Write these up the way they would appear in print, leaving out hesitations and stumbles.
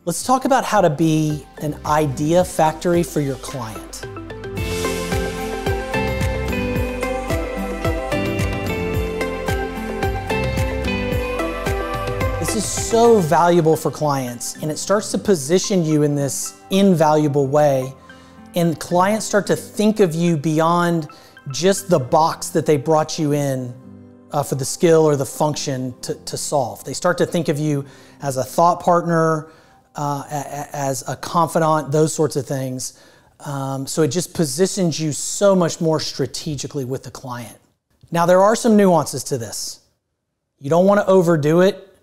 Let's talk about how to be an idea factory for your client. This is so valuable for clients, and it starts to position you in this invaluable way, and clients start to think of you beyond just the box that they brought you in for the skill or the function to solve. They start to think of you as a thought partner, as a confidant, those sorts of things. So it just positions you so much more strategically with the client. Now, there are some nuances to this. You don't want to overdo it.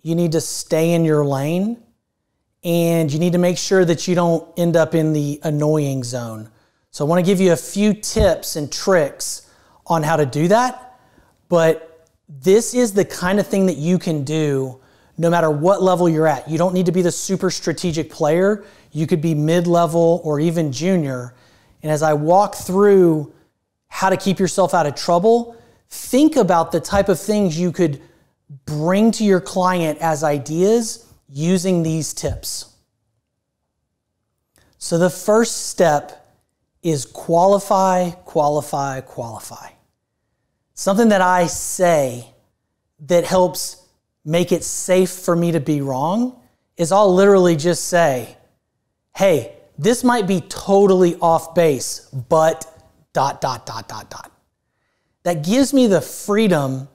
You need to stay in your lane, and you need to make sure that you don't end up in the annoying zone. So I want to give you a few tips and tricks on how to do that, but this is the kind of thing that you can do no matter what level you're at. You don't need to be the super strategic player. You could be mid-level or even junior. And as I walk through how to keep yourself out of trouble, think about the type of things you could bring to your client as ideas using these tips. So the first step is qualify, qualify, qualify. Something that I say that helps make it safe for me to be wrong is I'll literally just say, hey, this might be totally off base, but ... That gives me the freedom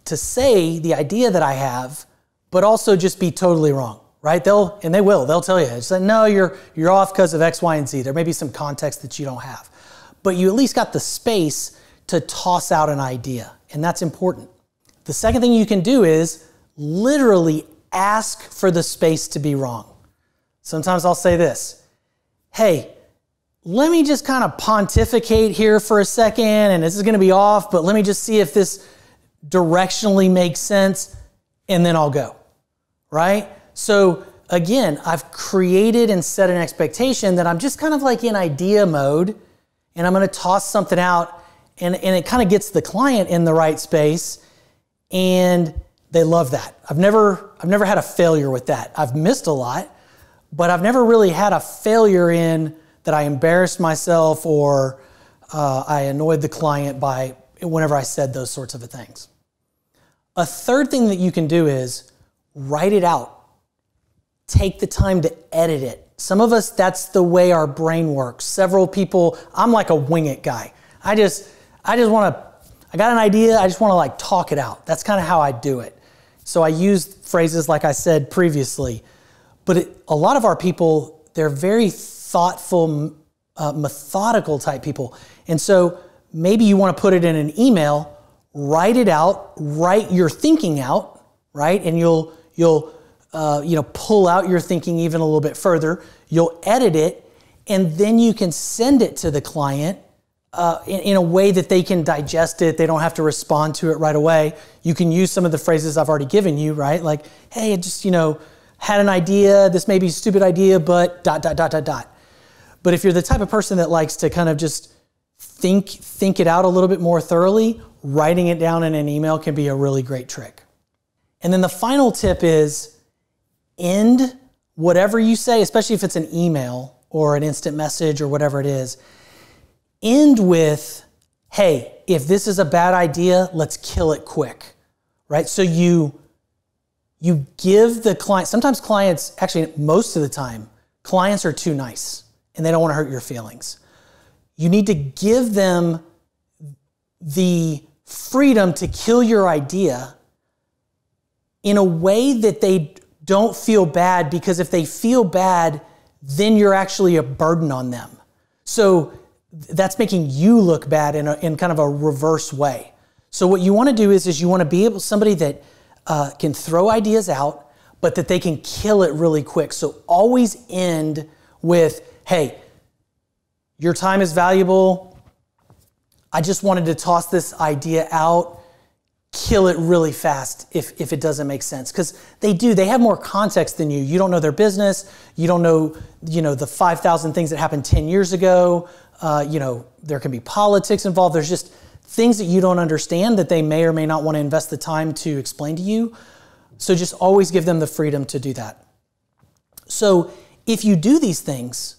to say the idea that I have, but also just be totally wrong, right? They'll tell you, it's like, no, you're off because of X, Y, and Z. There may be some context that you don't have, but you at least got the space to toss out an idea, and that's important. The second thing you can do is literally ask for the space to be wrong. Sometimes I'll say this, hey, let me just kind of pontificate here for a second, and this is going to be off, but let me just see if this directionally makes sense, and then I'll go, right? So again, I've created and set an expectation that I'm just kind of like in idea mode, and I'm going to toss something out, and it kind of gets the client in the right space, and they love that. I've never had a failure with that. I've missed a lot, but I've never really had a failure in that I embarrassed myself or I annoyed the client by whenever I said those sorts of things. A third thing that you can do is write it out. Take the time to edit it. Some of us, that's the way our brain works. Several people, I'm like a wing it guy. I got an idea, I just want to like talk it out. That's kind of how I do it. So I use phrases like I said previously, but a lot of our people, they're very thoughtful, methodical type people. And so maybe you want to put it in an email, write it out, write your thinking out, right? And you'll pull out your thinking even a little bit further. You'll edit it, and then you can send it to the client in a way that they can digest it. They don't have to respond to it right away. You can use some of the phrases I've already given you, right? Like, hey, I just, had an idea. This may be a stupid idea, but ... But if you're the type of person that likes to kind of just think it out a little bit more thoroughly, writing it down in an email can be a really great trick. And then the final tip is end whatever you say, especially if it's an email or an instant message or whatever it is, end with, hey, if this is a bad idea, let's kill it quick, right? So you give the client, sometimes clients, actually most of the time, clients are too nice and they don't want to hurt your feelings. You need to give them the freedom to kill your idea in a way that they don't feel bad, because if they feel bad, then you're actually a burden on them. So that's making you look bad in kind of a reverse way. So what you want to do is you want to be somebody that can throw ideas out, but that they can kill it really quick. So always end with, hey, your time is valuable. I just wanted to toss this idea out. Kill it really fast if it doesn't make sense. Because they have more context than you. You don't know their business. You don't know, the 5,000 things that happened 10 years ago. There can be politics involved. There's just things that you don't understand that they may or may not want to invest the time to explain to you. So just always give them the freedom to do that. So if you do these things,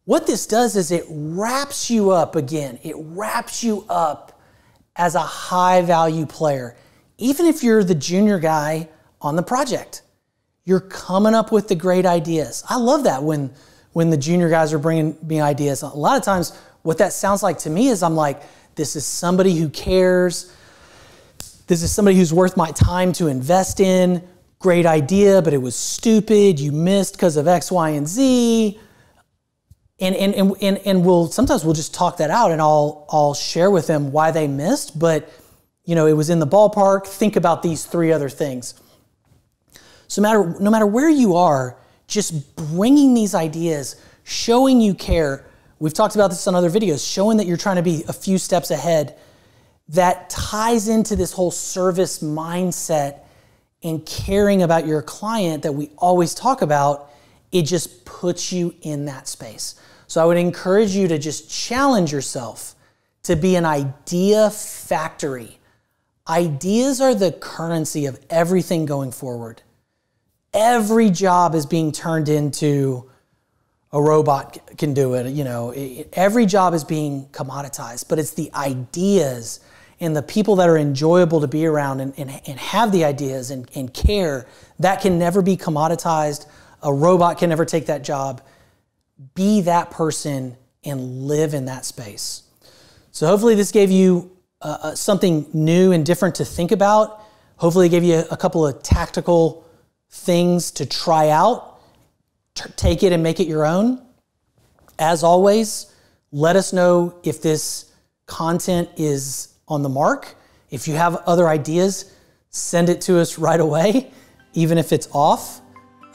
what this does is it wraps you up again. It wraps you up as a high value player. Even if you're the junior guy on the project, you're coming up with the great ideas. I love that when the junior guys are bringing me ideas. A lot of times what that sounds like to me is I'm like, this is somebody who cares. This is somebody who's worth my time to invest in. Great idea, but it was stupid. You missed because of X, Y, and Z. And sometimes we'll just talk that out, and I'll share with them why they missed, but it was in the ballpark. Think about these 3 other things. So no matter where you are, just bringing these ideas, showing you care. We've talked about this on other videos, showing that you're trying to be a few steps ahead. That ties into this whole service mindset and caring about your client that we always talk about. It just puts you in that space. So I would encourage you to just challenge yourself to be an idea factory. Ideas are the currency of everything going forward. Every job is being turned into a robot can do it. Every job is being commoditized, but it's the ideas and the people that are enjoyable to be around and have the ideas and care that can never be commoditized. A robot can never take that job. Be that person and live in that space. So hopefully this gave you something new and different to think about. Hopefully it gave you a couple of tactical things to try out. Take it and make it your own. As always, let us know if this content is on the mark. If you have other ideas, send it to us right away, even if it's off.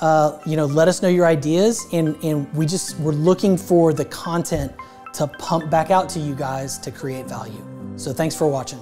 Let us know your ideas, and we're looking for the content to pump back out to you guys to create value. So thanks for watching.